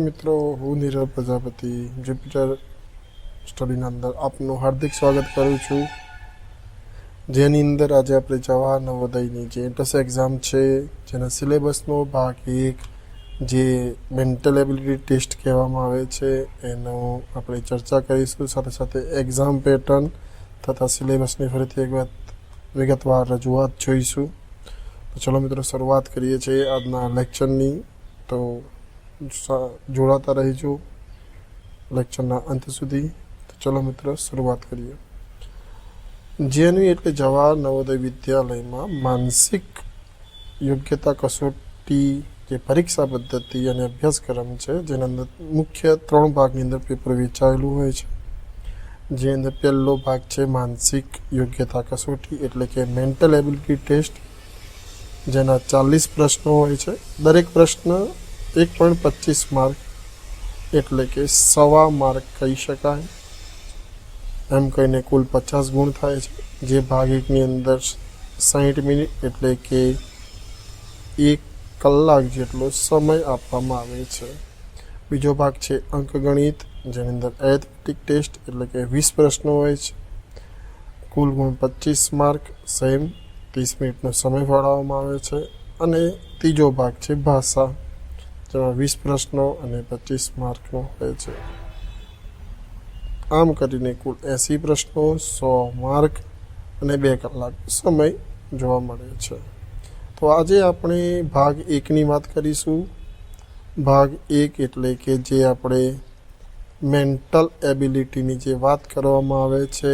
મિત્રો, હું નીરવ પ્રજાપતિ જુપિટર સ્ટડીના અંદર આપનું હાર્દિક સ્વાગત કરું છું, જેની અંદર આજે આપણે જવાહર નવોદયની જે એન્ટ્રન્સ એક્ઝામ છે જેના સિલેબસનો ભાગ 1 જે મેન્ટલ એબિલિટી ટેસ્ટ કહેવામાં આવે છે એનો આપણે ચર્ચા કરીશું. સાથે સાથે એક્ઝામ પેટર્ન તથા સિલેબસની ફરીથી એક વિગતવાર રજૂઆત જોઈશું. તો ચલો મિત્રો, શરૂઆત કરીએ છીએ આજના લેક્ચરની. તો જોડાતા રહીજો લેક્ચરના અંત સુધી. તો ચલો મિત્રો, શરૂઆત કરીએ. જેએનયુ એટલે જવાહર નવોદય વિદ્યાલયમાં માનસિક યોગ્યતા કસોટી જે પરીક્ષા પદ્ધતિ અને અભ્યાસક્રમ છે, જેના અંદર મુખ્ય 3 ભાગની અંદર પેપર વહેંચાયેલું હોય છે. જે અંદર પહેલો ભાગ છે માનસિક યોગ્યતા કસોટી એટલે કે મેન્ટલ એબિલિટી ટેસ્ટ, જેના 40 પ્રશ્નો હોય છે. દરેક પ્રશ્ન 1.25 માર્ક એટલે કે 1.25 માર્ક કહી શકાય. એમ કહીને કુલ 50 ગુણ થાય છે. જે ભાગ 1ની અંદર 60 મિનિટ એટલે કે 1 કલાક જેટલો સમય આપવામાં આવે છે. બીજો ભાગ છે અંકગણિત, જેની અંદર એરિથમેટિક ટેસ્ટ એટલે કે 20 પ્રશ્નો હોય છે. કુલ ગુણ 25 માર્ક, સેમ 30 મિનિટનો સમય ફાળવવામાં આવે છે. અને ત્રીજો ભાગ છે ભાષા, જેમાં 20 પ્રશ્નો અને 25 માર્કનો હોય છે. આમ કરીને કુલ 80 પ્રશ્નો, 100 માર્ક અને 2 કલાક સમય જોવા મળે છે. તો આજે આપણે ભાગ 1ની વાત કરીશું. ભાગ 1 એટલે કે જે આપણે મેન્ટલ એબિલિટીની જે વાત કરવામાં આવે છે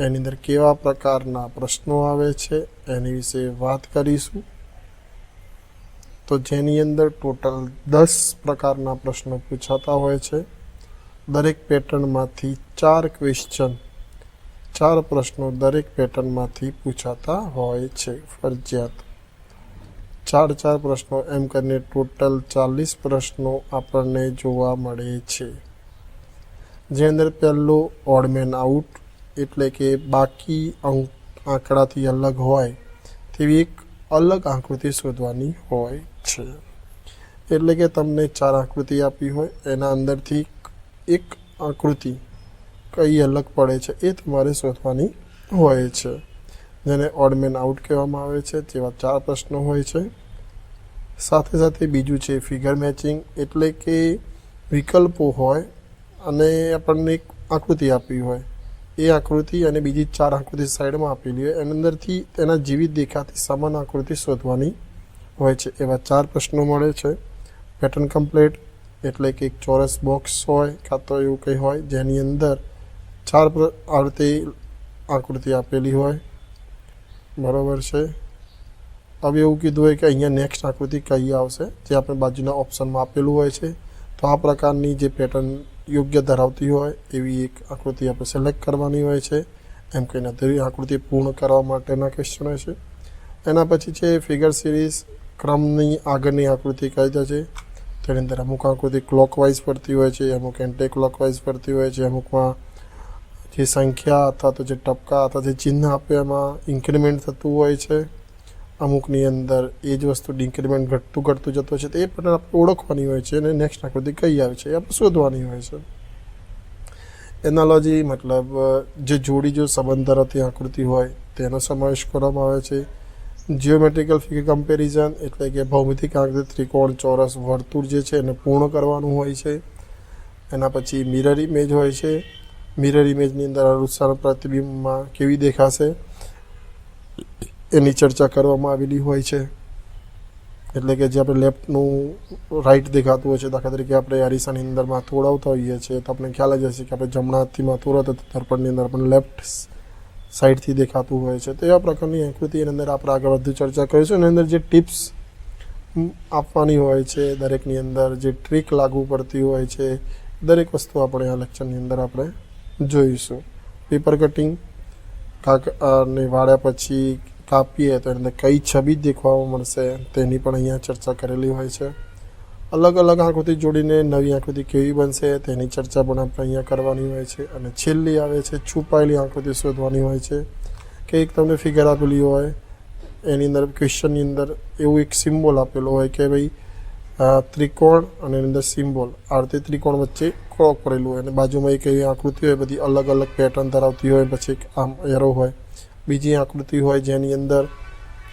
એની અંદર કેવા પ્રકારના પ્રશ્નો આવે છે એની વિશે વાત કરીશું. તો જેની અંદર ટોટલ 10 પ્રકારના પ્રશ્નો પૂછાતા હોય છે. દરેક પેટર્નમાંથી 4 ક્વેશ્ચન, 4 પ્રશ્નો દરેક પેટર્નમાંથી પૂછાતા હોય છે ફરજિયાત. 4 પ્રશ્નો એમ કરીને ટોટલ 40 પ્રશ્નો આપણને જોવા મળે છે. જે અંદર પહેલો ઓડ મેન આઉટ એટલે કે બાકી આંકડાથી અલગ હોય તેવી એક અલગ આકૃતિ શોધવાની હોય છે. એટલે કે તમને 4 આકૃતિ આપી હોય, એના અંદરથી એક આકૃતિ કઈ અલગ પડે છે એ તમારે શોધવાની હોય છે, જેને ઓડ મેન આઉટ કહેવામાં આવે છે. જેવા 4 પ્રશ્નો હોય છે. સાથે સાથે બીજું છે ફિગર મેચિંગ એટલે કે વિકલ્પો હોય અને આપણને એક આકૃતિ આપી હોય, એ આકૃતિ અને બીજી 4 આકૃતિ સાઈડમાં આપેલી હોય, એની અંદરથી તેના જેવી દેખાતી સમાન આકૃતિ શોધવાની હોય છે. એવા 4 પ્રશ્નો મળે છે. પેટર્ન કમ્પ્લીટ એટલે કે એક ચોરસ બોક્સ હોય કાં તો એવું કંઈ હોય જેની અંદર 4 આ રીતે આકૃતિ આપેલી હોય, બરાબર છે. હવે એવું કીધું હોય કે અહીંયા નેક્સ્ટ આકૃતિ કઈ આવશે, જે આપણે બાજુના ઓપ્શનમાં આપેલું હોય છે. તો આ પ્રકારની જે પેટર્ન યોગ્ય ધરાવતી હોય એવી એક આકૃતિ આપણે સિલેક્ટ કરવાની હોય છે. એમ કહીને તેવી આકૃતિ પૂર્ણ કરવા માટેના ક્વેશ્ચન હોય છે. એના પછી છે ફિગર સિરીઝ, ક્રમની આગળની આકૃતિ કઈ છે. તેની અંદર અમુક આકૃતિ ક્લોકવાઇઝ ફરતી હોય છે, અમુક એન્ટી ક્લોકવાઇઝ ફરતી હોય છે. અમુકમાં જે સંખ્યા અથવા તો જે ટપકા અથવા જે ચિહ્ન આપે એમાં ઇન્ક્રીમેન્ટ થતું હોય છે. અમુકની અંદર એ જ વસ્તુ ઇન્ક્રીમેન્ટ ઘટતું જતું છે. તો એ પણ આપણે ઓળખવાની હોય છે અને નેક્સ્ટ આકૃતિ કઈ આવે છે એ આપણે શોધવાની હોય છે. એનાલોજી મતલબ જે જોડી જો સંબંધ ધરાવતી આકૃતિ હોય તેનો સમાવેશ કરવામાં આવે છે. જિયોમેટ્રિકલ ફિગર કમ્પેરિઝન એટલે કે ભૌમિતિક આકૃતિ, ત્રિકોણ, ચોરસ, વર્તુળ જે છે એને પૂર્ણ કરવાનું હોય છે. એના પછી મિરર ઇમેજ હોય છે. મિરર ઇમેજની અંદર અનુસાર પ્રતિબિંબમાં કેવી દેખાશે એની ચર્ચા કરવામાં આવેલી હોય છે. એટલે કે જે આપણે લેફ્ટનું રાઈટ દેખાતું હોય છે, દાખલા તરીકે આપણે અરીસાની અંદર માથું ઓળાવતા હોઈએ છીએ તો આપણે ખ્યાલ જ હશે કે આપણે જમણા હાથથી માથું ઓળાવતા દર્પણની અંદર આપણને લેફ્ટ સાઈડથી દેખાતું હોય છે. તો એવા પ્રકારની આકૃતિ એની અંદર આપણે આગળ વધુ ચર્ચા કરીશું. એની અંદર જે ટિપ્સ આપવાની હોય છે, દરેકની અંદર જે ટ્રીક લાગુ પડતી હોય છે, દરેક વસ્તુ આપણે આ લેક્ચરની અંદર આપણે જોઈશું. પેપર કટિંગ, કાગળને વાળ્યા પછી કાપીએ તો એની અંદર કઈ છબી દેખવા મળશે તેની પણ અહીંયા ચર્ચા કરેલી હોય છે. અલગ અલગ આકૃતિ જોડીને નવી આકૃતિ કેવી બનશે તેની ચર્ચા પણ આપણે અહીંયા કરવાની હોય છે. અને છેલ્લી આવે છે છુપાયેલી આકૃતિ શોધવાની હોય છે. કે એક તમને ફિગર આપેલી હોય એની અંદર ક્વેશ્ચનની અંદર એવું એક સિમ્બોલ આપેલો હોય કે ભાઈ ત્રિકોણ અને એની અંદર સિમ્બોલ આ રીતે ત્રિકોણ વચ્ચે ક્રોસ કરેલું હોય અને બાજુમાં એક એવી આકૃતિ હોય બધી અલગ અલગ પેટર્ન ધરાવતી હોય, પછી એક આમ એરો હોય, બીજી આકૃતિ હોય જેની અંદર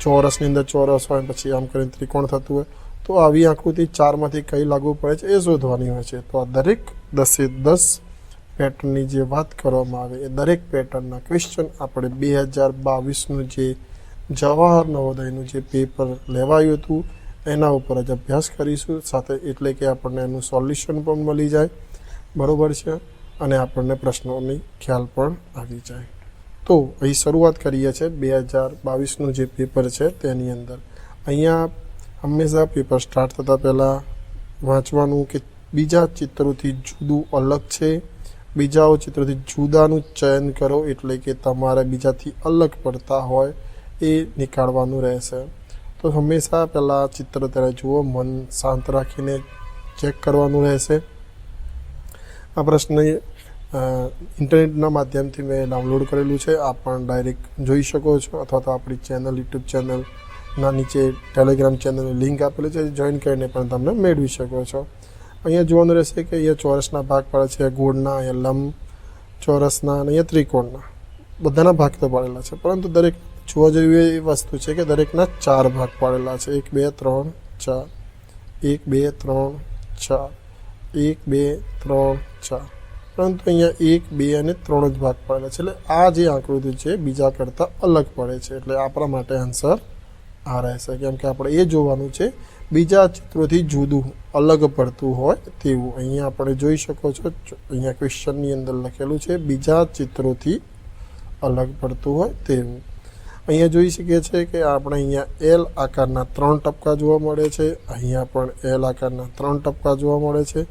ચોરસની અંદર ચોરસ હોય, પછી આમ કરીને ત્રિકોણ થતું હોય. તો આવી આકૃતિ 4માંથી કઈ લાગુ પડે છે એ શોધવાની હોય છે. તો આ દરેક 10 પેટર્નની જે વાત કરવામાં આવે એ દરેક પેટર્નના ક્વેશ્ચન આપણે 2022નું જે જવાહર નવોદયનું જે પેપર લેવાયું હતું એના ઉપર જ અભ્યાસ કરીશું સાથે, એટલે કે આપણને એનું સોલ્યુશન પણ મળી જાય, બરાબર છે, અને આપણને પ્રશ્નોની ખ્યાલ પણ આવી જાય. તો અહીં શરૂઆત કરીએ છીએ 2022નું જે પેપર છે તેની અંદર. અહીંયા હંમેશા પેપર સ્ટાર્ટ થતાં પહેલાં વાંચવાનું કે બીજા ચિત્રોથી જુદું અલગ છે, બીજા ચિત્રોથી જુદાનું ચયન કરો, એટલે કે તમારે બીજાથી અલગ પડતા હોય એ નીકાળવાનું રહેશે. તો હંમેશા પહેલાં ચિત્ર ત્યારે જુઓ, મન શાંત રાખીને ચેક કરવાનું રહેશે. આ પ્રશ્ન ઇન્ટરનેટના માધ્યમથી મેં ડાઉનલોડ કરેલું છે, આપ પણ ડાયરેક્ટ જોઈ શકો છો, અથવા તો આપણી યુટ્યુબ ચેનલના નીચે ટેલિગ્રામ ચેનલની લિંક આપેલી છે, જોઈન કરીને પણ તમે મેળવી શકો છો. અહીંયા જોવાનું રહેશે કે અહીંયા ચોરસના ભાગ પડે છે, ગોળના, અહીંયા લંબ ચોરસના અને અહીંયા ત્રિકોણના, બધાના ભાગ તો પાડેલા છે, પરંતુ દરેક જોવા જેવી એ વસ્તુ છે કે દરેકના 4 ભાગ પાડેલા છે. 1 2 3 4, 1 2 3 4, 1 2 3 4, પરંતુ અહીંયા 1 2 અને 3 જ ભાગ પાડેલા છે. એટલે આ જે આકૃતિ છે બીજા કરતાં અલગ પડે છે, એટલે આપણા માટે આન્સર આ રહેશે, કેમ કે આપણે એ જોવાનું છે બીજા ચિત્રોથી જુદું અલગ પડતું હોય તેવું. અહીંયા આપણે જોઈ શકો છો, અહીંયા ક્વેશ્ચનની અંદર લખેલું છે બીજા ચિત્રોથી અલગ પડતું હોય તેવું. અહીંયા જોઈ શકીએ છીએ કે આપણે અહીંયા એલ આકારના 3 ટપકા જોવા મળે છે, અહીંયા પણ એલ આકારના 3 ટપકા જોવા મળે છે.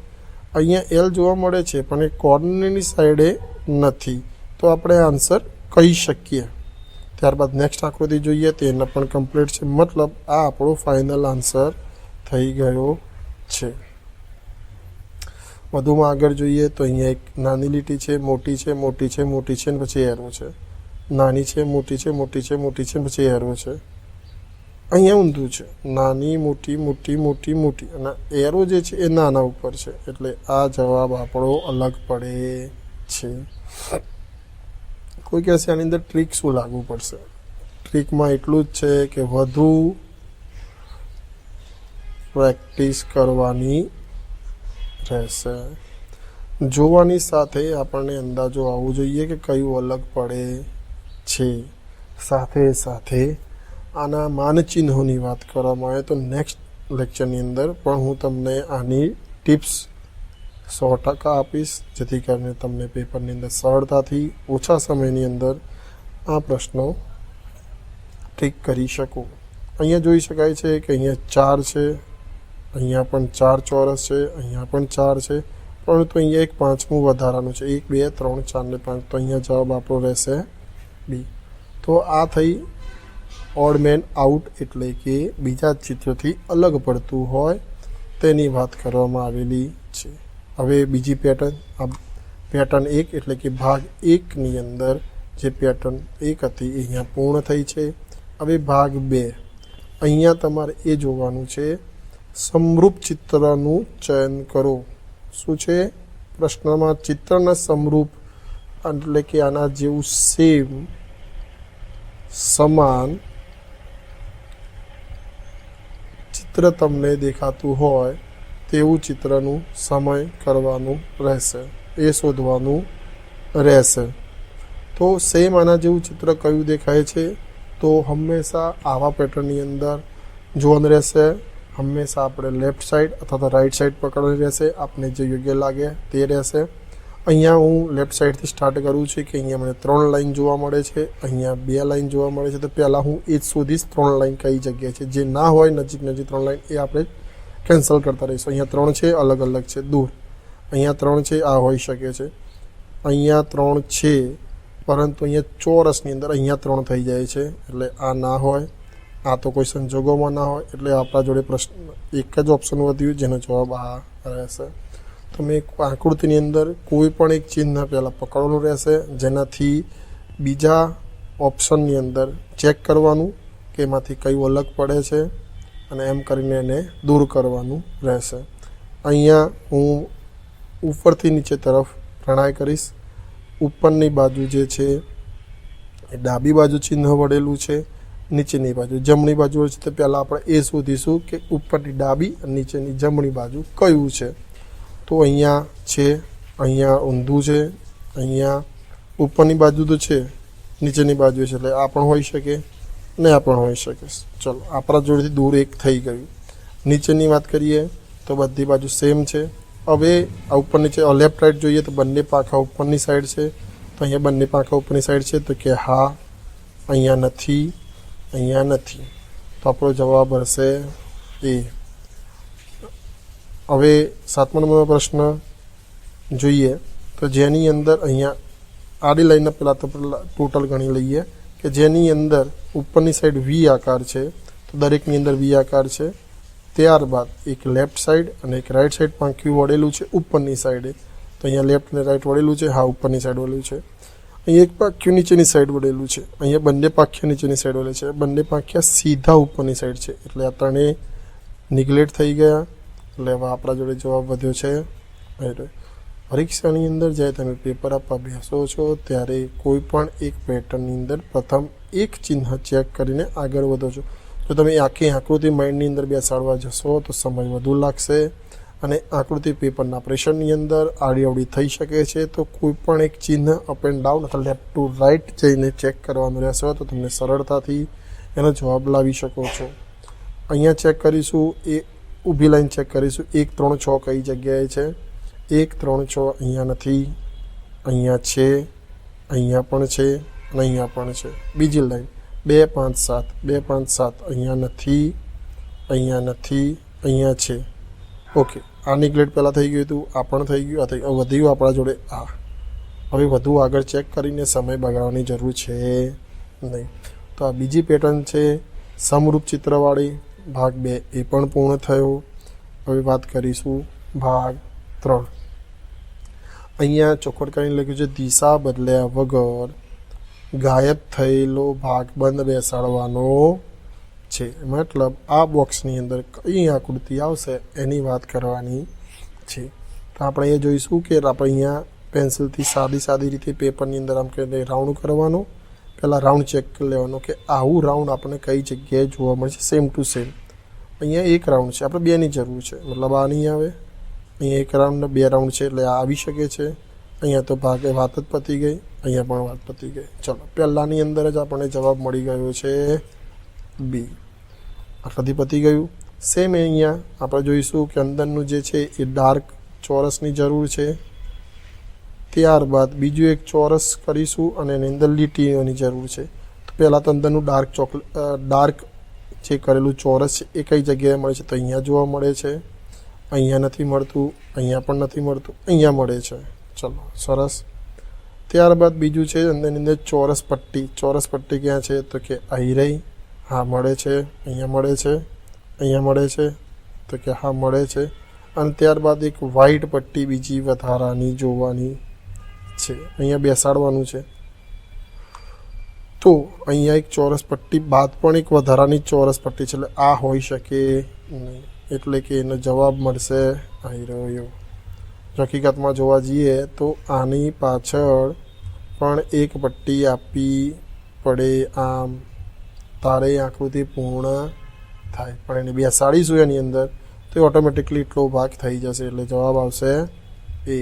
અહીંયા એલ જોવા મળે છે પણ એ કોર્નરની સાઈડે નથી, તો આપણે આન્સર કહી શકીએ. ત્યારબાદ નેક્સ્ટ આકૃતિ જોઈએ, તેના પણ કમ્પ્લીટ છે, મતલબ આ આપણો ફાઇનલ આન્સર થઈ ગયો છે. વધુમાં આગળ જોઈએ તો અહીંયા એક નાની લીટી છે, મોટી છે, મોટી છે, મોટી છે, અને પછી એરો છે. નાની છે, મોટી છે, મોટી છે, મોટી છે, પછી એરો છે. અહીંયા ઊંધું છે, નાની, મોટી, મોટી, મોટી, મોટી, અને એરો જે છે એ નાના ઉપર છે, એટલે આ જવાબ આપણો અલગ પડે છે. કોઈ કહેશે આની અંદર ટ્રીક શું લાગુ પડશે? ટ્રીકમાં એટલું જ છે કે વધુ પ્રેક્ટિસ કરવાની રહેશે. જોવાની સાથે આપણને અંદાજો આવવો જોઈએ કે કયું અલગ પડે છે. સાથે સાથે આના માનચિહ્નોની વાત કરવામાં આવે તો નેક્સ્ટ લેક્ચરની અંદર પણ હું તમને આની ટિપ્સ 100% આપીશ, જેથી કરીને તમને પેપરની અંદર સરળતાથી ઓછા સમયની અંદર આ પ્રશ્નો ઠીક કરી શકો. અહીંયા જોઈ શકાય છે કે અહીંયા 4 છે, અહીંયા પણ 4 ચોરસ છે, અહીંયા પણ 4 છે, પરંતુ અહીંયા એક 5મું વધારાનું છે, 1 2 3 4 ને 5, તો અહીંયા જવાબ આપણો રહેશે બી. તો આ થઈ ઓડ મેન આઉટ, એટલે કે બીજા ચિત્રથી અલગ પડતું હોય તેની વાત કરવામાં આવેલી છે. હવે બીજી પેટર્ન, આ પેટર્ન 1 એટલે કે ભાગ 1ની અંદર જે પેટર્ન 1 હતી એ અહીંયા પૂર્ણ થઈ છે. હવે ભાગ 2, અહીંયા તમારે એ જોવાનું છે સમરૂપ ચિત્રનું ચયન કરો. શું છે પ્રશ્નમાં? ચિત્રના સમરૂપ એટલે કે આના જેવું સેમ, સમાન ચિત્ર તમને દેખાતું હોય તેવું ચિત્રનું સમય કરવાનું રહેશે, એ શોધવાનું રહેશે. તો સેમ આના જેવું ચિત્ર કયું દેખાય છે? તો હંમેશા આવા પેટર્નની અંદર જોવાનું રહેશે. હંમેશા આપણે લેફ્ટ સાઈડ અથવા તો રાઈટ સાઈડ પકડવાની રહેશે, આપને જે યોગ્ય લાગે તે રહેશે. અહીંયા હું લેફ્ટ સાઈડથી સ્ટાર્ટ કરું છું કે અહીંયા મને 3 લાઈન જોવા મળે છે, અહીંયા 2 લાઈન જોવા મળે છે. તો પહેલાં હું એ જ શોધીશ 3 લાઈન કઈ જગ્યાએ છે. જે ના હોય નજીક 3 લાઈન એ આપણે કેન્સલ કરતા રહીશું. અહીંયા 3 છે, અલગ અલગ છે, દૂર. અહીંયા 3 છે, આ હોઈ શકે છે. અહીંયા 3 છે, પરંતુ અહીંયા ચોરસની અંદર અહીંયા 3 થઈ જાય છે, એટલે આ ના હોય. આ તો કોઈ સંજોગોમાં ના હોય, એટલે આપણા જોડે પ્રશ્ન એક જ ઓપ્શન વધ્યું જેનો જવાબ આ રહેશે. તમે આકૃતિની અંદર કોઈ પણ એક ચિહ્ન પહેલાં પકડવાનું રહેશે, જેનાથી બીજા ઓપ્શનની અંદર ચેક કરવાનું કે એમાંથી કયું અલગ પડે છે. અને એમ કરીને એને દૂર કરવાનું રહેશે. અહીંયા હું ઉપરથી નીચે તરફ પ્રણાય કરીશ. ઉપરની બાજુ જે છે એ ડાબી બાજુ ચિહ્ન વળેલું છે, નીચેની બાજુ જમણી બાજુ છે. તો પહેલાં આપણે એ શોધીશું કે ઉપરની ડાબી અને નીચેની જમણી બાજુ કયું છે. તો અહીંયા છે, અહીંયા ઊંધું છે, અહીંયા ઉપરની બાજુ તો છે, નીચેની બાજુ છે, એટલે આ પણ હોઈ શકે ને આ પણ હોઈ શકે. ચલો આપણા જોડેથી દૂર એક થઈ ગયું. નીચેની વાત કરીએ તો બધી બાજુ સેમ છે. હવે આ ઉપર નીચે લેફ્ટ રાઈટ જોઈએ તો બંને પાંખા ઉપરની સાઈડ છે. તો અહીંયા બંને પાંખા ઉપરની સાઈડ છે, તો કે હા, અહીંયા નથી, અહીંયા નથી. તો આપણો જવાબ હશે એ. હવે 7મા નંબરનો પ્રશ્ન જોઈએ તો જેની અંદર અહીંયા આડી લાઈનના પહેલાં તો ટોટલ ગણી લઈએ કે જેની અંદર ઉપરની સાઈડ વી આકાર છે. તો દરેકની અંદર વી આકાર છે. ત્યારબાદ એક લેફ્ટ સાઈડ અને એક રાઈટ સાઈડ પાંખ્યું વળેલું છે ઉપરની સાઈડે. તો અહીંયા લેફ્ટ અને રાઈટ વળેલું છે, હા ઉપરની સાઈડ વળેલું છે. અહીંયા એક પાંખ્યું નીચેની સાઈડ વળેલું છે, અહીંયા બંને પાંખ્યા નીચેની સાઈડ વળે છે, બંને પાંખ્યા સીધા ઉપરની સાઈડ છે. એટલે આ ત્રણેય નિગ્લેક્ટ થઈ ગયા. એટલે હવે આપણા જોડે જવાબ વધ્યો છે. પરીક્ષાની અંદર જ્યારે તમે પેપર આપવા બેસો છો ત્યારે કોઈ પણ એક પેટર્નની અંદર પ્રથમ એક ચિહ્ન ચેક કરીને આગળ વધો છો. જો તમે આખી આકૃતિ માઇન્ડની અંદર બેસાડવા જશો તો સમય વધુ લાગશે અને આકૃતિ પેપરના પ્રેશરની અંદર આડીઅવડી થઈ શકે છે. તો કોઈ પણ એક ચિહ્ન અપ એન્ડ ડાઉન અથવા લેફ્ટ ટુ રાઈટ જઈને ચેક કરવાનું રહેશે તો તમને સરળતાથી એનો જવાબ લાવી શકો છો. અહીંયા ચેક કરીશું, એ ઊભી લાઈન ચેક કરીશું. 1 3 6 કઈ જગ્યાએ છે? 1 3 6 અહીંયા નથી, અહીંયા છે, અહીંયા પણ છે અને અહીંયા પણ છે. બીજી લાઈન 2 5 7, 2 5 7 અહીંયા નથી, અહીંયા નથી, અહીંયા છે. ઓકે, આ નિગ્લેક્ટ પહેલાં થઈ ગયું હતું, આ પણ થઈ ગયું, આ થઈ ગયું. વધ્યું આપણા જોડે આ. હવે વધુ આગળ ચેક કરીને સમય બગાડવાની જરૂર છે નહીં. તો આ બીજી પેટર્ન છે સમરૂપ ચિત્રવાળી. ભાગ 2 એ પણ પૂર્ણ થયો. હવે વાત કરીશું ભાગ 3. અહીંયા ચોખવટ કરીને લખ્યું છે દિશા બદલ્યા વગર ગાયબ થયેલો ભાગ બંધ બેસાડવાનો છે. મતલબ આ બોક્સની અંદર કઈ આકૃતિ આવશે એની વાત કરવાની છે. તો આપણે એ જોઈશું કે આપણે અહીંયા પેન્સિલથી સાદી રીતે પેપરની અંદર આમ કે રાઉન્ડ કરવાનો. પહેલાં રાઉન્ડ ચેક કરી લેવાનો કે આવું રાઉન્ડ આપણે કઈ જગ્યાએ જોવા મળશે. સેમ ટુ સેમ અહીંયા એક રાઉન્ડ છે, આપણે 2ની જરૂર છે, મતલબ આ નહીં આવે. અહીંયા એક રાઉન્ડ ને 2 રાઉન્ડ છે એટલે આ આવી શકે છે. અહીંયા તો ભાગે વાત જ પતી ગઈ, અહીંયા પણ વાત પતી ગઈ. ચલો પહેલાંની અંદર જ આપણને જવાબ મળી ગયો છે બી. આટલાથી પતી ગયું. સેમ અહીંયા આપણે જોઈશું કે અંદરનું જે છે એ ડાર્ક ચોરસની જરૂર છે. ત્યારબાદ બીજું એક ચોરસ કરીશું અને એની અંદર લીટીઓની જરૂર છે. તો પહેલાં તો અંદરનું ડાર્ક જે કરેલું ચોરસ છે એ કઈ જગ્યાએ મળે છે? તો અહીંયા જોવા મળે છે, અહીંયા નથી મળતું, અહીંયા પણ નથી મળતું, અહીંયા મળે છે. ચલો સરસ. ત્યારબાદ બીજું છે અંદરની અંદર ચોરસ પટ્ટી ક્યાં છે? તો કે અહીં રહી, હા મળે છે, અહીંયા મળે છે, અહીંયા મળે છે, તો કે હા મળે છે. અને ત્યારબાદ એક વ્હાઈટ પટ્ટી બીજી વધારાની જોવાની છે, અહીંયા બેસાડવાનું છે. તો અહીંયા એક ચોરસ પટ્ટી બાદ પણ એક વધારાની ચોરસ પટ્ટી છે, એટલે આ હોઈ શકે નહીં. એટલે કે એનો જવાબ મળશે અહીં રહ્યો. હકીકતમાં જોવા જઈએ તો આની પાછળ પણ એક પટ્ટી આપવી પડે, આમ તારે આકૃતિ પૂર્ણ થાય. પણ એને બેસાડીશું એની અંદર તો ઓટોમેટિકલી એટલો ભાગ થઈ જશે, એટલે જવાબ આવશે એ.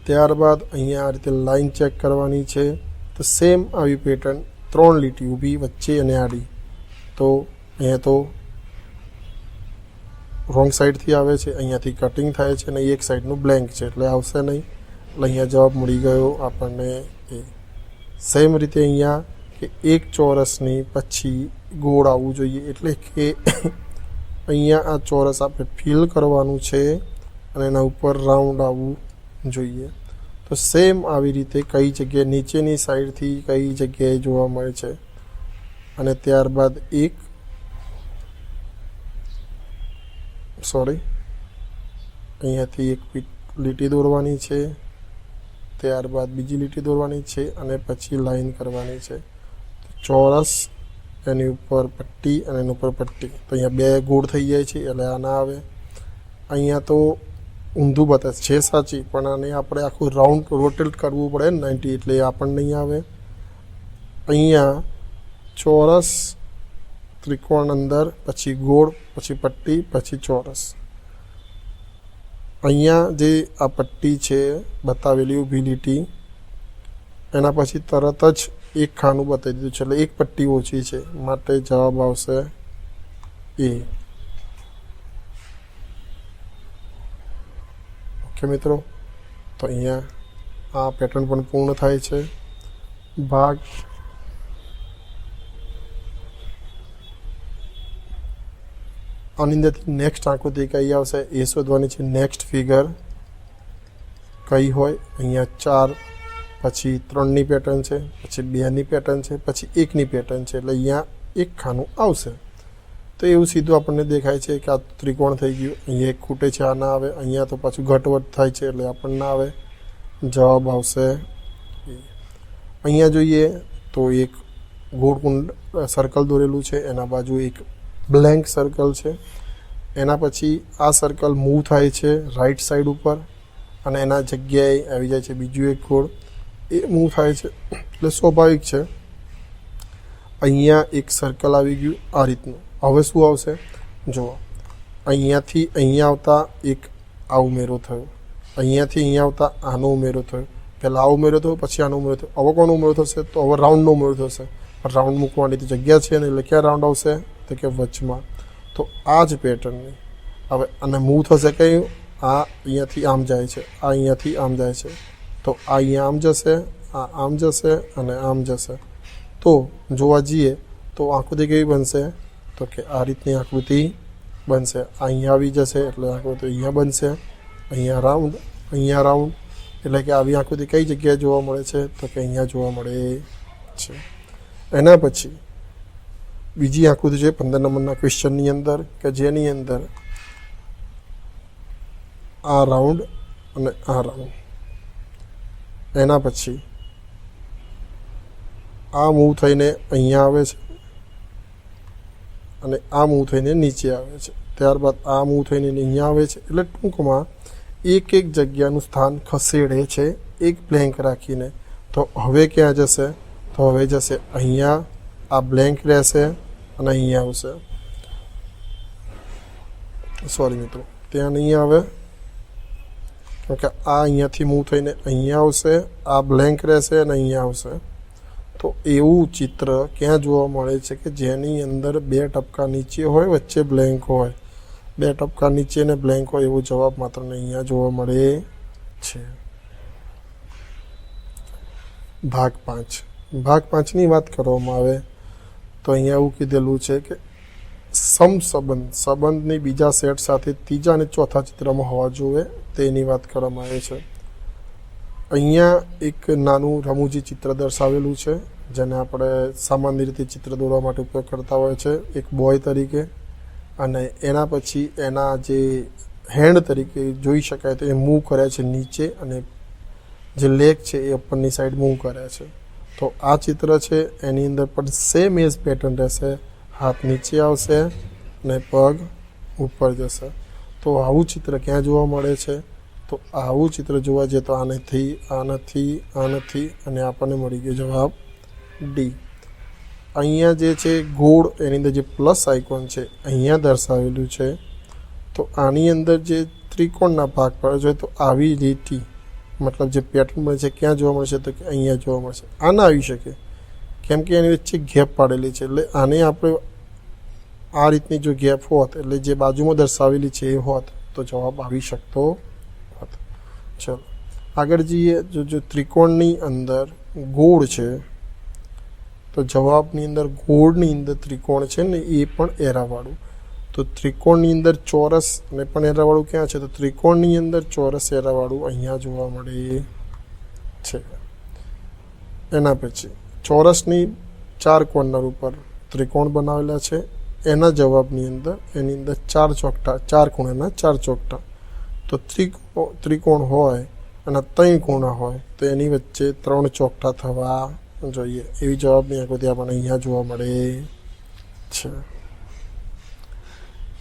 ત્યારબાદ અહીંયા આ રીતે લાઈન ચેક કરવાની છે. તો સેમ આવી પેટર્ન 3 લીટી ઊભી વચ્ચે અને આડી. તો અહીંયા તો રોંગ સાઈડથી આવે છે, અહીંયાથી કટિંગ થાય છે અને એક સાઈડનું બ્લેન્ક છે એટલે આવશે નહીં. એટલે અહીંયા જવાબ મળી ગયો આપણને એ. સેમ રીતે અહીંયા કે એક ચોરસની પછી ગોળ આવવું જોઈએ, એટલે કે અહીંયા આ ચોરસ આપણે ફિલ કરવાનું છે અને એના ઉપર રાઉન્ડ આવવું જોઈએ. તો સેમ આવી રીતે કઈ જગ્યાએ નીચેની સાઈડથી કઈ જગ્યાએ જોવા મળે છે. અને ત્યારબાદ અહીંયાથી એક લીટી દોરવાની છે, ત્યારબાદ બીજી લીટી દોરવાની છે અને પછી લાઈન કરવાની છે. ચોરસ એની ઉપર પટ્ટી અને એની ઉપર પટ્ટી, તો અહીંયા બે ગોળ થઈ જાય છે એટલે આ ના આવે. અહીંયા તો ઊંધું બતાવે છે સાચી, પણ આને આપણે આખું રાઉન્ડ રોટેટ કરવું પડે ને 90, એટલે એ આપણને નહીં આવે. અહીંયા ચોરસ, ત્રિકોણ અંદર, પછી ગોળ, પછી પટ્ટી, પછી ચોરસ. અહીંયા જે આ પટ્ટી છે બતાવેલી ઊભી લીટી, એના પછી તરત જ એક ખાનું બતાવી દીધું છે, એટલે એક પટ્ટી ઓછી છે, માટે જવાબ આવશે એ. ઓકે મિત્રો, તો અહીંયા આ પેટર્ન પણ પૂર્ણ થાય છે. ભાગ આની અંદરથી નેક્સ્ટ આકૃતિ કઈ આવશે એ શોધવાની છે. નેક્સ્ટ ફિગર કઈ હોય? અહીંયા 4, પછી 3ની પેટર્ન છે, પછી 2ની પેટર્ન છે, પછી 1ની પેટર્ન છે, એટલે અહીંયા એક ખાનું આવશે. તો એવું સીધું આપણને દેખાય છે કે આ ત્રિકોણ થઈ ગયું. અહીંયા એક ખૂટે છે, આ ના આવે. અહીંયા તો પાછું ઘટવટ થાય છે એટલે આપણને ના આવે. જવાબ આવશે. અહીંયા જોઈએ તો એક ગોળકુંડ સર્કલ દોરેલું છે, એના બાજુ એક બ્લેન્ક સર્કલ છે. એના પછી આ સર્કલ મૂવ થાય છે રાઈટ સાઈડ ઉપર, અને એના જગ્યાએ આવી જાય છે બીજું એક ગોળ, એ મૂવ થાય છે. એટલે સ્વાભાવિક છે અહીંયા એક સર્કલ આવી ગયું આ રીતનું. હવે શું આવશે જુઓ, અહીંયાથી અહીંયા આવતા એક આ ઉમેરો થયો, અહીંયાથી અહીંયા આવતા આનો ઉમેરો થયો, પહેલાં આ ઉમેરો થયો, પછી આનો ઉમેરો થયો. હવે કોનો ઉમેરો થશે? તો હવે રાઉન્ડનો ઉમેરો થશે. રાઉન્ડ મૂકવાની તો જગ્યા છે ને, એટલે ક્યાં રાઉન્ડ આવશે? તો કે વચમાં. તો આ જ પેટર્નની હવે અને મૂવ થશે કયું? આ અહીંયાથી આમ જાય છે, આ અહીંયાથી આમ જાય છે, તો આ અહીંયા આમ જશે, આ આમ જશે અને આમ જશે. તો જોવા જઈએ તો આકૃતિ કેવી બનશે? તો કે આ રીતની આકૃતિ બનશે. અહીંયા આવી જશે એટલે આકૃતિ અહીંયા બનશે, અહીંયા રાઉન્ડ, અહીંયા રાઉન્ડ. એટલે કે આવી આકૃતિ કઈ જગ્યાએ જોવા મળે છે? તો કે અહીંયા જોવા મળે છે. એના પછી બીજી આકૃતિ છે 15 નંબરના ક્વેશ્ચનની અંદર, કે જેની અંદર આ રાઉન્ડ અને આ રાઉન્ડ, એના પછી આ મૂવ થઈને અહીંયા આવે છે અને આ મૂવ થઈને નીચે આવે છે, ત્યારબાદ આ મૂવ થઈને અહીંયા આવે છે. એટલે ટૂંકમાં એક એક જગ્યાનું સ્થાન ખસેડે છે એક બ્લેન્ક રાખીને. તો હવે ક્યાં જશે? તો હવે જશે અહીંયા, આ બ્લેન્ક રહેશે અને અહીંયા આવશે. સોરી મિત્રો, ત્યાં નહીં આવે, કેમકે આ અહીંયાથી મૂવ થઈને અહીંયા આવશે, આ બ્લેન્ક રહેશે અને અહીંયા આવશે. તો એવું ચિત્ર ક્યાં જોવા મળે છે? કે જેની અંદર 2 ટપકા નીચે હોય, વચ્ચે બ્લેન્ક હોય. 2 ટપકા નીચે ને બ્લેન્ક હોય, એવો જવાબ માત્ર અહીંયા જોવા મળે છે. ભાગ 5. ભાગ 5ની વાત કરવામાં આવે તો અહીંયા એવું કીધેલું છે કે સંબંધની બીજા સેટ સાથે ત્રીજા અને ચોથા ચિત્રમાં હોવા જોઈએ, તેની વાત કરવામાં આવે છે. અહીંયા એક નાનું રમૂજી ચિત્ર દર્શાવેલું છે, જેને આપણે સામાન્ય રીતે ચિત્ર દોરવા માટે ઉપયોગ કરતા હોય છે એક બોય તરીકે. અને એના પછી એના જે હેન્ડ તરીકે જોઈ શકાય તો એ મૂવ કર્યા છે નીચે, અને જે લેગ છે એ ઉપરની સાઈડ મૂવ કર્યા છે. તો આ ચિત્ર છે એની અંદર પણ સેમ એજ પેટર્ન રહેશે. હાથ નીચે આવશે અને પગ ઉપર જશે. તો આવું ચિત્ર ક્યાં જોવા મળે છે? તો આવું ચિત્ર જોવા જઈએ તો આ નથી, આ નથી, આ નથી, અને આપણને મળી ગયો જવાબ ડી. અહીંયા જે છે ગોળ, એની અંદર જે પ્લસ આઇકોન છે અહીંયા દર્શાવેલું છે. તો આની અંદર જે ત્રિકોણના ભાગ પડે છે, તો આવી લીટી મતલબ જે પેટર્ન બને છે ક્યાં જોવા મળશે? તો કે અહીંયા જોવા મળશે. આ ના આવી શકે કેમ કે એની વચ્ચે ગેપ પાડેલી છે, એટલે આને આપણે આ રીતની જો ગેપ હોત, એટલે જે બાજુમાં દર્શાવેલી છે એ હોત, તો જવાબ આવી શકતો હોત. ચલો આગળ જઈએ. જો ત્રિકોણની અંદર ગોળ છે, તો જવાબની અંદર ગોળની અંદર ત્રિકોણ છે ને એ પણ એરાવાળું. તો ત્રિકોણની અંદર ચોરસ ને પણ એરાવાળું ક્યાં છે? તો ત્રિકોણની અંદર ચોરસ એરાવાળું અહીંયા જોવા મળે છે. એના પછી ચોરસની 4 કોર્નર ઉપર ત્રિકોણ બનાવેલા છે. એના જવાબની અંદર એની અંદર 4 ચોકટા, 4 ખૂણાના 4 ચોકટા. તો ત્રિકોણ હોય અને 3 ખૂણા હોય તો એની વચ્ચે 3 ચોકટા થવા જોઈએ. એવી જવાબની આકૃતિ આપણને અહીંયા જોવા મળે છે.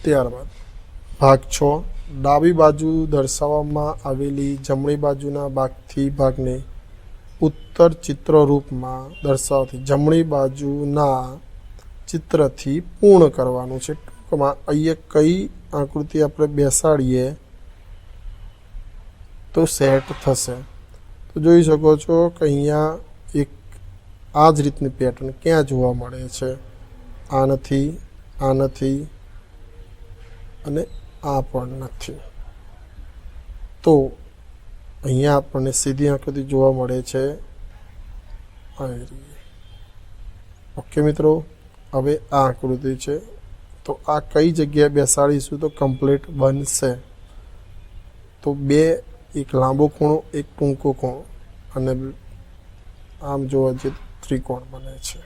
ત્યારબાદ ભાગ 6, ડાબી બાજુ દર્શાવવામાં આવેલી જમણી બાજુના ભાગને ઉત્તર ચિત્ર રૂપમાં દર્શાવતી જમણી બાજુના ચિત્રથી પૂર્ણ કરવાનું છે. ટૂંકમાં અહીંયા કઈ આકૃતિ આપણે બેસાડીએ તો સેટ થશે. તો જોઈ શકો છો કે અહીંયા એક આ જ રીતની પેટર્ન ક્યાં જોવા મળે છે? આ નથી, આ નથી અને આ પણ નથી. તો અહીંયા આપણને સીધી આકૃતિ જોવા મળે છે. ઓકે મિત્રો, હવે આ આકૃતિ છે. તો આ કઈ જગ્યાએ બેસાડીશું તો કમ્પ્લીટ બનશે? તો બે, એક લાંબો ખૂણો, એક ટૂંકો ખૂણો અને આમ જોવા જઈએ ત્રિકોણ બને છે.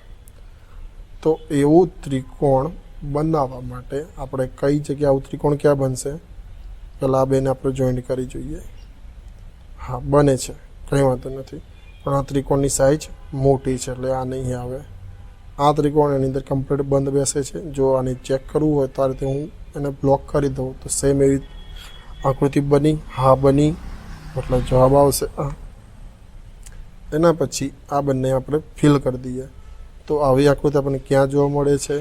તો એવું ત્રિકોણ બનાવવા માટે આપણે કઈ જગ્યાએ આવું ત્રિકોણ ક્યાં બનશે? પહેલાં આ બેને આપણે જોઈન્ટ કરી જોઈએ. હા, બને છે, કંઈ વાંધો નથી. પણ આ ત્રિકોણની સાઇઝ મોટી છે એટલે આ નહીં આવે. આ ત્રિકોણ એની અંદર કમ્પ્લીટ બંધ બેસે છે. જો આને ચેક કરવું હોય તો આ રીતે હું એને બ્લોક કરી દઉં તો સેમ એવી આકૃતિ બની. હા, બની, એટલે જવાબ આવશે આ. એના પછી આ બંને આપણે ફિલ કરી દઈએ. તો આવી આકૃતિ આપણને ક્યાં જોવા મળે છે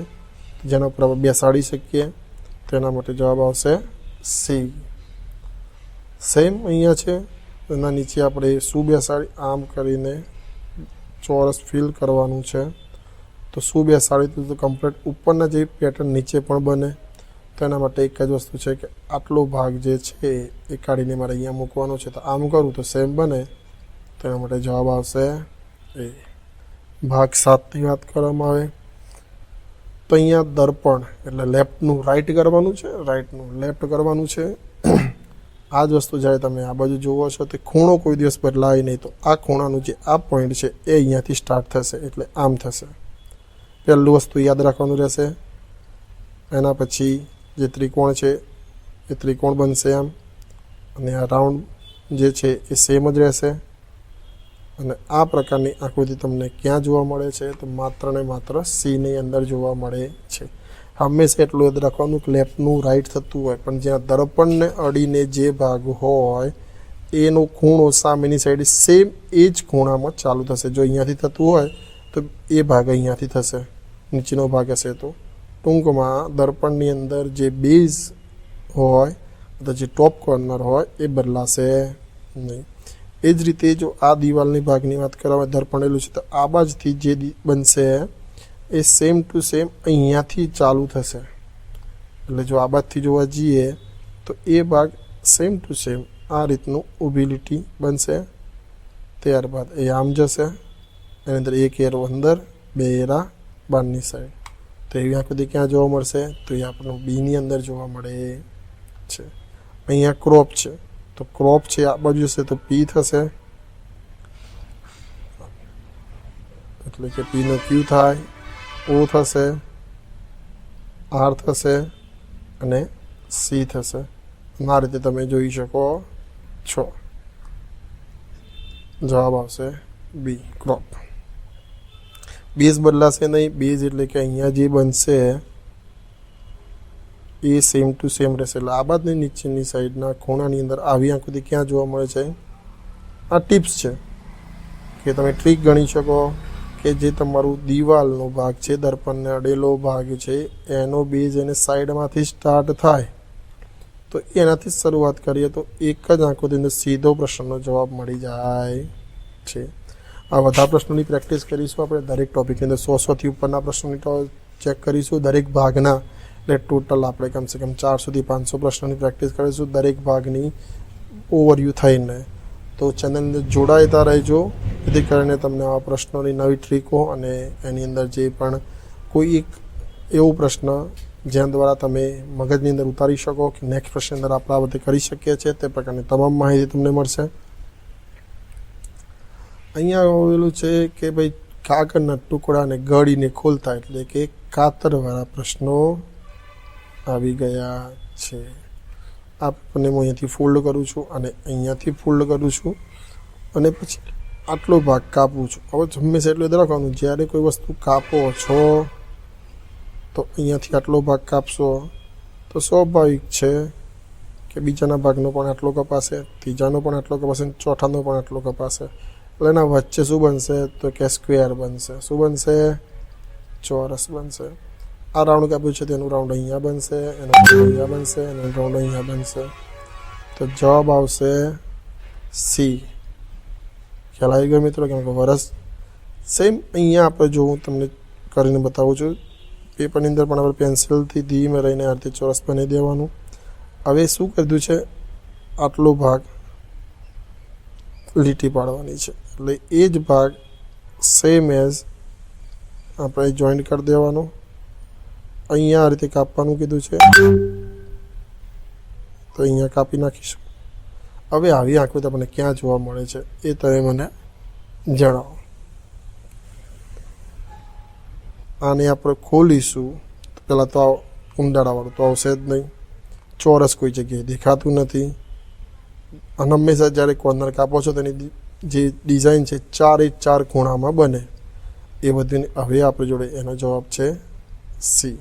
જેના ઉપર આપણે બેસાડી શકીએ? તેના માટે જવાબ આવશે સી. સેમ અહીંયા છે, એના નીચે આપણે શું બેસાડી? આમ કરીને ચોરસ ફિલ કરવાનું છે. તો શું બેસાડી તો કમ્પ્લીટ ઉપરના જે પેટર્ન નીચે પણ બને. તો એના માટે એક જ વસ્તુ છે કે આટલો ભાગ જે છે એ કાઢીને મારે અહીંયા મૂકવાનો છે. તો આમ કરું તો સેમ બને. તેના માટે જવાબ આવશે એ. ભાગ 7ની વાત કરવામાં આવે તો અહીંયા દર્પણ એટલે લેફ્ટનું રાઈટ કરવાનું છે, રાઈટનું લેફ્ટ કરવાનું છે. આ જ વસ્તુ જ્યારે તમે આ બાજુ જુઓ છો તો ખૂણો કોઈ દિવસ બદલાય નહીં. તો આ ખૂણાનું જે આ પોઈન્ટ છે એ અહીંયાથી સ્ટાર્ટ થશે એટલે આમ થશે. પહેલું વસ્તુ યાદ રાખવાનું રહેશે. એના પછી જે ત્રિકોણ છે એ ત્રિકોણ બનશે આમ, અને આ રાઉન્ડ જે છે એ સેમ જ રહેશે. અને આ પ્રકારની આકૃતિ તમને ક્યાં જોવા મળે છે? તો માત્ર ને માત્ર સીની અંદર જોવા મળે છે. હંમેશા એટલું યાદ રાખવાનું કે લેફ્ટનું રાઈટ થતું હોય પણ જ્યાં દર્પણને અડીને જે ભાગ હોય એનો ખૂણો સામેની સાઈડ સેમ એ જ ખૂણામાં ચાલુ થશે. જો અહીંયાથી થતું હોય તો એ ભાગ અહીંયાથી થશે, નીચેનો ભાગ હશે તો. ટૂંકમાં દર્પણની અંદર જે બેઝ હોય અથવા જે ટોપ કોર્નર હોય એ બદલાશે નહીં. એ જ રીતે જો આ દિવાલની ભાગની વાત કરવામાં દર્પણેલું છે તો આ બાજુથી જે બનશે એ સેમ ટુ સેમ અહીંયાથી ચાલુ થશે. એટલે જો આ બાજુથી જોવા જઈએ તો એ ભાગ સેમ ટુ સેમ આ રીતનું ઊભી લીટી બનશે. ત્યારબાદ એ આમ જશે, એની અંદર એક એરો અંદર, બે એરા બહારની સાઈડ. તો એવી આકૃતિ ક્યાં જોવા મળશે? તો એ આપણને બીની અંદર જોવા મળે છે. અહીંયા ક્રોપ છે તો ક્રોપ છે આ બાજુ જશે તો પી થશે, એટલે કે પીનો ક્યુ થાય, ઓ થશે, આર થશે અને સી થશે. આ રીતે તમે જોઈ શકો છો. જવાબ આવશે બી, ક્રોપ. બેઝ બદલાશે નહીં. બેઝ એટલે કે અહીંયા જે બનશે એ સેમ ટુ સેમ રહેશે. એટલે આ બાજુની નીચેની સાઈડના ખૂણાની અંદર આવી આકૃતિ ક્યાં જોવા મળે છે? આ ટિપ્સ છે કે તમે ટ્રીક ગણી શકો કે જે તમારું દિવાલનો ભાગ છે, દર્પણને અડેલો ભાગ છે, એનો બેઝ એને સાઈડમાંથી સ્ટાર્ટ થાય તો એનાથી શરૂઆત કરીએ તો એક જ આકૃતિની અંદર સીધો પ્રશ્નનો જવાબ મળી જાય છે. આ બધા પ્રશ્નોની પ્રેક્ટિસ કરીશું આપણે. દરેક ટોપિકની અંદર 100થી ઉપરના પ્રશ્નોની ચેક કરીશું દરેક ભાગના. એટલે ટોટલ આપણે કમસે કમ 400 થી 500 પ્રશ્નોની પ્રેક્ટિસ કરીશું દરેક ભાગની ઓવરવ્યૂ થઈને. તો ચેનલની અંદર જોડાયેલા રહેજો, જેથી કરીને તમને આવા પ્રશ્નોની નવી ટ્રીકો અને એની અંદર જે પણ કોઈ એક એવો પ્રશ્ન જેના દ્વારા તમે મગજની અંદર ઉતારી શકો કે નેક્સ્ટ પ્રશ્ન અંદર આપણે આ બધે કરી શકીએ છીએ તે પ્રકારની તમામ માહિતી તમને મળશે. અહીંયા આવેલું છે કે ભાઈ કાગળના ટુકડાને ગળીને ખોલતા, એટલે કે કાતરવાળા પ્રશ્નો આવી ગયા છે. આપને હું અહીંયાથી ફોલ્ડ કરું છું અને અહીંયાથી ફોલ્ડ કરું છું અને પછી આટલો ભાગ કાપું છું. હવે હંમેશા એટલું યાદ રાખવાનું, જ્યારે કોઈ વસ્તુ કાપો છો તો અહીંયાથી આટલો ભાગ કાપશો તો સ્વાભાવિક છે કે બીજાના ભાગનો પણ આટલો કપાશે, ત્રીજાનો પણ આટલો કપાશે, ચોથાનો પણ આટલો કપાશે. એટલે એના વચ્ચે શું બનશે તો કે સ્ક્વેર બનશે. શું બનશે? ચોરસ બનશે. આ રાઉન્ડ કાપ્યું છે તેનું રાઉન્ડ અહીંયા બનશે, એનું રાઉન્ડ અહીંયા બનશે, એનું રાઉન્ડ અહીંયા બનશે. તો જવાબ આવશે સી. ખ્યાલ આવી ગયો મિત્રો? કેમ કે વરસ સેમ અહીંયા આપણે જો હું તમને કરીને બતાવું છું, પેપરની અંદર પણ આપણે પેન્સિલથી ધીમે રહીને આ રીતે ચોરસ બનાવી દેવાનું. હવે શું કર્યું છે, આટલો ભાગ લીટી પાડવાની છે, એટલે એ જ ભાગ સેમ એઝ આપણે જોઈન્ટ કરી દેવાનો. અહીંયા આ રીતે કાપવાનું કીધું છે, તો અહીંયા કાપી નાખીશું. હવે આવી આકૃતિ આપણને ક્યાં જોવા મળે છે એ તમે મને જણાવો. આને આપણે ખોલીશું તો પહેલાં તો ઊંડાળાવાળું તો આવશે જ નહીં, ચોરસ કોઈ જગ્યાએ દેખાતું નથી. અને હંમેશા જ્યારે કોર્નર કાપો છો તેની જે ડિઝાઇન છે 4 ખૂણામાં બને એ બધું. હવે આપણે જોડે એનો જવાબ છે સી,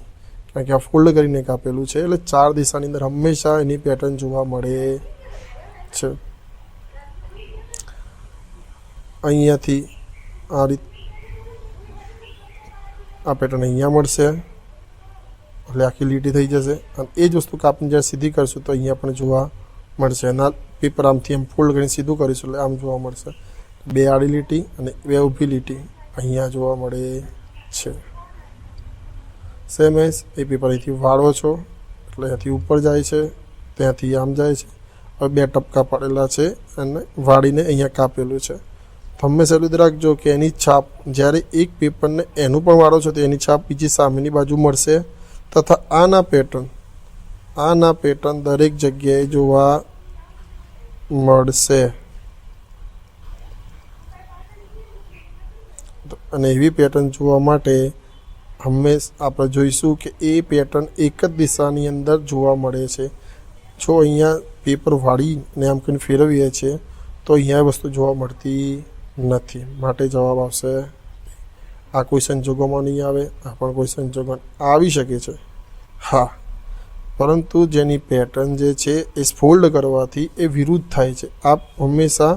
કારણ કે આ ફોલ્ડ કરીને કાપેલું છે એટલે 4 દિશાની અંદર હંમેશા એની પેટર્ન જોવા મળે છે. અહીંયાથી આ રીત આ પેટર્ન અહીંયા મળશે એટલે આખી લીટી થઈ જશે. અને એ જ વસ્તુ કાપીને જ્યારે સીધી કરશું તો અહીંયા પણ જોવા મળશે. એના પેપર આમથી એમ ફોલ્ડ કરીને સીધું કરીશું એટલે આમ જોવા મળશે. 2 આડી લીટી અને 2 ઊભી લીટી અહીંયા જોવા મળે છે. સેમ એઝ એ પેપર અહીંથી વાળો છો એટલે અહીંયાથી ઉપર જાય છે, ત્યાંથી આમ જાય છે. હવે 2 ટપકા પાડેલા છે અને વાળીને અહીંયા કાપેલું છે. હંમેશા એટલું રાખજો કે એની છાપ જ્યારે એક પેપરને એનું પણ વાળો છો તો એની છાપ બીજી સામેની બાજુ મળશે, તથા આના પેટર્ન દરેક જગ્યાએ જોવા મળશે. અને એવી પેટર્ન જોવા માટે હંમેશા આપણે જોઈશું કે એ પેટર્ન એક જ દિશાની અંદર જોવા મળે છે. જો અહીંયા પેપર વાળીને આમ કરીને ફેરવીએ છીએ તો અહીંયા વસ્તુ જોવા મળતી નથી. માટે જવાબ આવશે આ. કોઈ સંજોગોમાં નહીં આવે, આ પણ કોઈ સંજોગોમાં આવી શકે છે હા, પરંતુ જેની પેટર્ન જે છે એ ફોલ્ડ કરવાથી એ વિરુદ્ધ થાય છે. આ હંમેશા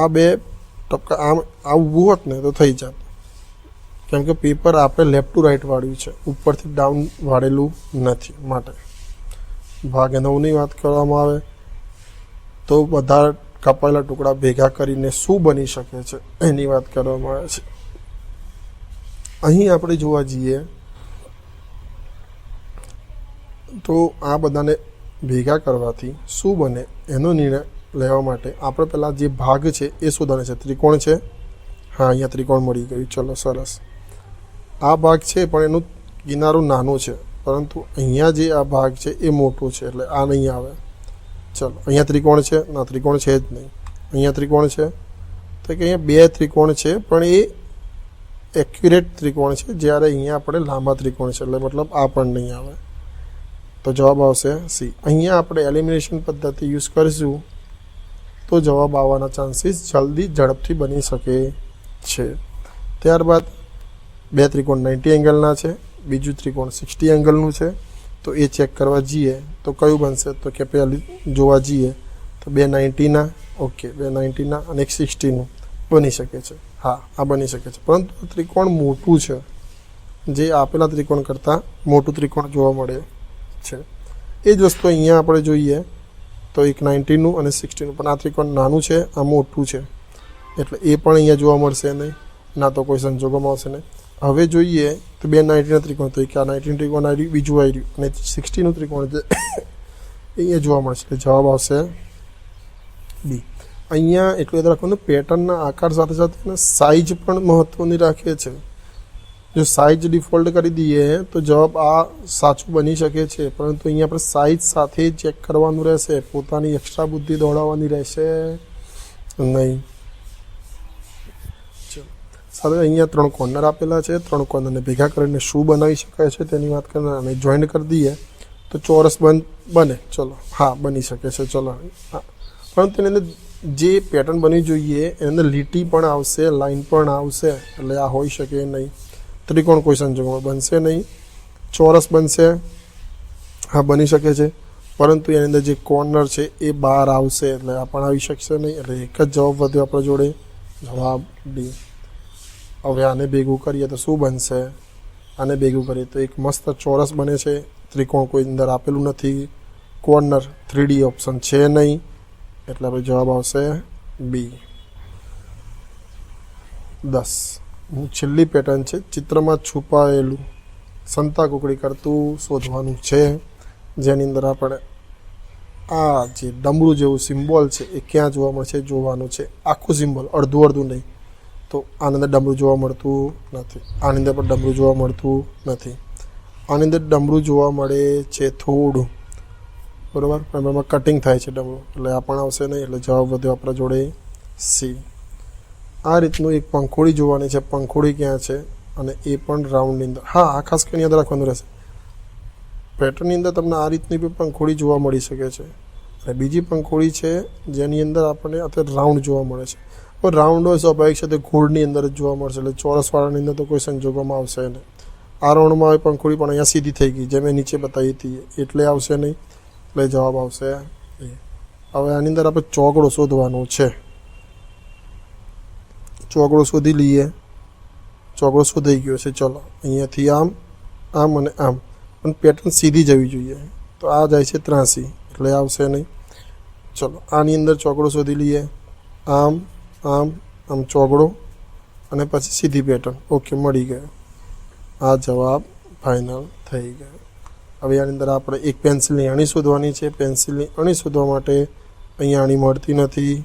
આ 2 ટપકા આમ આ ઊભું હોત ને તો થઈ જાત, કેમ કે પેપર આપણે લેફ્ટ ટુ રાઈટ વાળ્યું છે, ઉપરથી ડાઉન વાળેલું નથી. માટે ભાગ 9ની વાત કરવામાં આવે તો બધા કપાયેલા ટુકડા ભેગા કરીને શું બની શકે છે એની વાત કરવામાં આવે છે. અહીં આપણે જોવા જઈએ તો આ બધાને ભેગા કરવાથી શું બને એનો નિર્ણય લેવા માટે આપણે પહેલાં જે ભાગ છે એ શોધવાનો છે. ત્રિકોણ છે, હા અહીંયા ત્રિકોણ મળી ગયું, ચલો સરસ. આ ભાગ છે પણ એનું કિનારું નાનું છે, પરંતુ અહીંયા જે આ ભાગ છે એ મોટો છે એટલે આ નહીં આવે. ચલો અહીંયા ત્રિકોણ છે, ના ત્રિકોણ છે જ નહીં. અહીંયા ત્રિકોણ છે તો કે અહીંયા 2 ત્રિકોણ છે પણ એ એક્યુરેટ ત્રિકોણ છે, જ્યારે અહીંયા આપણે લાંબા ત્રિકોણ છે એટલે મતલબ આ પણ નહીં આવે. તો જવાબ આવશે સી. અહીંયા આપણે એલિમિનેશન પદ્ધતિ યુઝ કરીશું તો જવાબ આવવાના ચાન્સીસ ઝડપથી બની શકે છે. ત્યારબાદ 2 ત્રિકોણ 90 એંગલના છે, બીજું ત્રિકોણ 60 એંગલનું છે. તો એ ચેક કરવા જઈએ તો કયું બનશે તો કે પહેલી જોવા જઈએ તો 2 90ના, ઓકે 2 90ના અને 1 60નું બની શકે છે. હા આ બની શકે છે, પરંતુ ત્રિકોણ મોટું છે, જે આપેલા ત્રિકોણ કરતાં મોટું ત્રિકોણ જોવા મળે છે. એ જ વસ્તુ અહીંયા આપણે જોઈએ તો 1 90નું અને 60નું, પણ આ ત્રિકોણ નાનું છે, આ મોટું છે એટલે એ પણ અહીંયા જોવા મળશે નહીં, ના તો કોઈ સંજોગોમાં આવશે નહીં. હવે જોઈએ તો 2 90ના ત્રિકોણ, તો એક આ 90 ત્રિકોણ આવ્યું, બીજું આવ્યું અને 60નું ત્રિકોણ છે અહીંયા જોવા મળશે. એટલે જવાબ આવશે બી. અહીંયા એટલું યાદ રાખવાનું, પેટર્નના આકાર સાથે સાથે સાઇઝ પણ મહત્ત્વની રાખે છે. જો સાઇઝ ડિફોલ્ટ કરી દઈએ તો જવાબ આ સાચું બની શકે છે, પરંતુ અહીંયા આપણે સાઇઝ સાથે ચેક કરવાનું રહેશે, પોતાની એક્સ્ટ્રા બુદ્ધિ દોડાવવાની રહેશે નહીં. સાથે અહીંયા 3 કોર્નર આપેલા છે, 3 કોર્નરને ભેગા કરીને શું બનાવી શકાય છે તેની વાત કરીને અને જોઈન્ટ કરી દઈએ તો ચોરસ બને. ચલો હા બની શકે છે. ચલો હા, પણ તેની અંદર જે પેટર્ન બનવી જોઈએ એની અંદર લીટી પણ આવશે, લાઈન પણ આવશે, એટલે આ હોઈ શકે નહીં. ત્રિકોણ કોઈ સંજોગોમાં બનશે નહીં. ચોરસ બનશે, હા બની શકે છે, પરંતુ એની અંદર જે કોર્નર છે એ બહાર આવશે એટલે આ પણ આવી શકશે નહીં. એટલે એક જ જવાબ વધ્યો આપણા જોડે, જવાબ ડી. હવે આને ભેગું કરીએ તો શું બનશે? આને ભેગું કરીએ તો એક મસ્ત ચોરસ બને છે. ત્રિકોણ કોઈ અંદર આપેલું નથી, કોર્નર 3D ઓપ્શન છે નહીં, એટલે આપણે જવાબ આવશે બી. 10 છેલ્લી પેટર્ન છે. ચિત્રમાં છુપાયેલું સંતાકુકડી કરતું શોધવાનું છે, જેની અંદર આપણે આ જે ડમરું જેવું સિમ્બોલ છે એ ક્યાં જોવા મળશે જોવાનું છે. આખું સિમ્બોલ, અડધું અડધું નહીં. તો આની અંદર ડમરું જોવા મળતું નથી, આની અંદર પણ ડમરું જોવા મળતું નથી. આની અંદર ડમરું જોવા મળે છે થોડું, બરાબર, પણ એમાં કટિંગ થાય છે ડમરું, એટલે આ પણ આવશે નહીં. એટલે જવાબ વધ્યો આપણા જોડે સી. આ રીતનું એક પંખોડી જોવાની છે. પંખોડી ક્યાં છે? અને એ પણ રાઉન્ડની અંદર. હા, આ ખાસ કરીને યાદ રાખવાનું રહેશે. પેટર્નની અંદર તમને આ રીતની બી પંખોડી જોવા મળી શકે છે. અને બીજી પંખોડી છે જેની અંદર આપણને અત્યારે રાઉન્ડ જોવા મળે છે. પણ રાઉન્ડ હોય સ્વાભાવિક છે તે ગોળની અંદર જ જોવા મળશે, એટલે ચોરસવાળાની અંદર તો કોઈ સંજોગોમાં આવશે નહીં. આ રાઉન્ડમાં હોય પંખોડી પણ અહીંયા સીધી થઈ ગઈ, જેમ એ નીચે બતાવી હતી એટલે આવશે નહીં. એટલે જવાબ આવશે એ. હવે આની અંદર આપણે ચોગડો શોધવાનો છે. ચોગડો શોધી લઈએ. ચોગડો શોધાઈ ગયો છે. ચલો, અહીંયાથી આમ, આમ અને આમ, પણ પેટર્ન સીધી જવી જોઈએ. તો આ જાય છે 83, એટલે આવશે નહીં. ચલો, આની અંદર ચોગડો શોધી લઈએ. આમ આમ આમ ચોગડો અને પછી સીધી પેટર્ન. ઓકે, મળી ગયો. આ જવાબ ફાઇનલ થઈ ગયો. હવે આની અંદર આપણે એક પેન્સિલની અણી શોધવાની છે. પેન્સિલની અણી શોધવા માટે અહીંયા અણી મળતી નથી,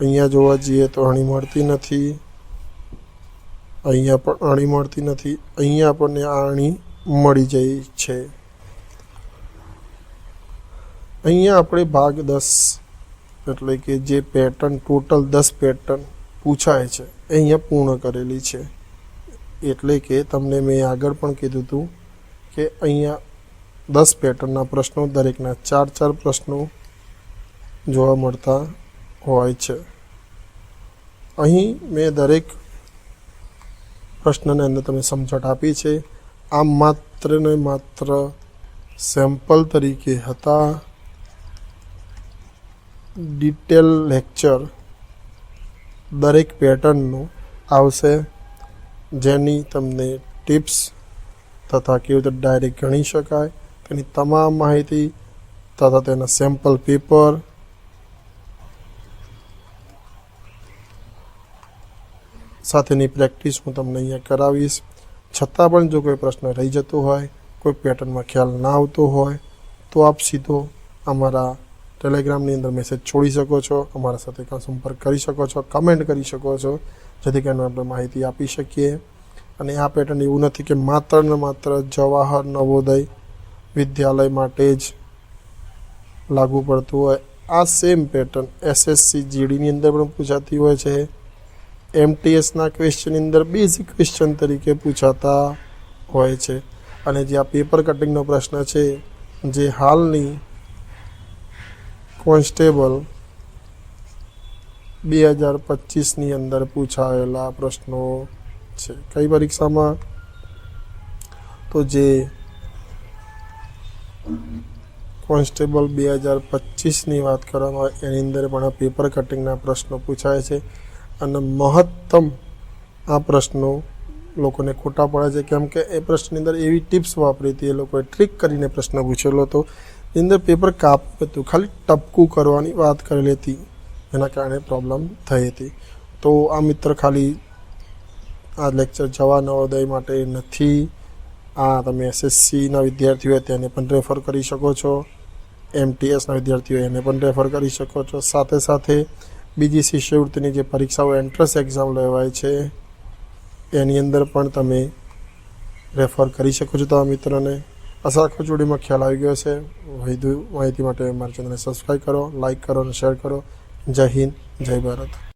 અહીંયા જોવા જઈએ તો અણી મળતી નથી, અહીંયા પણ અણી મળતી નથી, અહીંયા આપણને આ અણી મળી જાય છે. અહીંયા આપણે ભાગ 10 એટલે કે જે પેટર્ન ટોટલ 10 પેટર્ન પૂછાય છે એ અહીંયા પૂર્ણ કરેલી છે. એટલે કે તમને મેં આગળ પણ કીધું હતું કે અહીંયા 10 પેટર્નના પ્રશ્નો, દરેકના 4 પ્રશ્નો જોવા મળતા હોય છે. અહીં મેં દરેક પ્રશ્નને અંદર તમે સમજણ આપી છે. આ માત્ર ને માત્ર સેમ્પલ તરીકે હતા. ડિટેલ લેક્ચર દરેક પેટર્નનું આવશે, જેની તમને ટિપ્સ તથા કેવી રીતે ડાયરેક્ટ ગણી શકાય તેની તમામ માહિતી તથા તેના સેમ્પલ પેપર સાથેની પ્રેક્ટિસ હું તમને અહીંયા કરાવીશ. છતાં પણ જો કોઈ પ્રશ્ન રહી જતો હોય, કોઈ પેટર્નમાં ખ્યાલ ના આવતો હોય, તો આપ સીધો અમારા ટેલિગ્રામની અંદર મેસેજ છોડી શકો છો, અમારા સાથે સંપર્ક કરી શકો છો, કમેન્ટ કરી શકો છો, જેથી કરીને આપણે માહિતી આપી શકીએ. અને આ પેટર્ન એવું નથી કે માત્ર ને માત્ર જવાહર નવોદય વિદ્યાલય માટે જ લાગુ પડતું હોય. આ સેમ પેટર્ન એસએસસી જીડીની અંદર પણ પૂછાતી હોય છે. એમટીએસના ક્વેશ્ચનની અંદર બેઝિક ક્વેશ્ચન તરીકે પૂછાતા હોય છે. અને જે આ પેપર કટિંગનો પ્રશ્ન છે, જે હાલની કોન્સ્ટેબલ 2025ની અંદર પૂછાયેલા પ્રશ્નો છે. કઈ પરીક્ષામાં? તો જે કોન્સ્ટેબલ 2025ની વાત કરવામાં આવે એની અંદર પણ આ પેપર કટિંગના પ્રશ્નો પૂછાય છે. અને મહત્તમ આ પ્રશ્નો લોકોને ખોટા પડે છે, કેમ કે એ પ્રશ્નની અંદર એવી ટિપ્સ વાપરી હતી, એ લોકોએ ટ્રીક કરીને પ્રશ્ન પૂછેલો હતો. એની અંદર પેપર કાપવું હતું, ખાલી ટપકું કરવાની વાત કરેલી હતી, એના કારણે પ્રોબ્લેમ થઈ હતી. તો આ મિત્ર ખાલી આ લેક્ચર જવાહર નવોદય માટે નથી. આ તમે એસએસસીના વિદ્યાર્થીઓ હોય તેને પણ રેફર કરી શકો છો, એમટીએસના વિદ્યાર્થીઓ એને પણ રેફર કરી શકો છો. સાથે સાથે બીજી શિષ્યવૃત્તિની જે પરીક્ષાઓ એન્ટ્રન્સ એક્ઝામ લેવાય છે એની અંદર પણ તમે રેફર કરી શકો છો તમારા મિત્રને. આશા રાખું જોડીમાં ખ્યાલ આવી ગયો છે. વધુ માહિતી માટે મારી ચેનલને સબસ્ક્રાઈબ કરો, લાઇક કરો અને શેર કરો. જય હિન્દ, જય ભારત.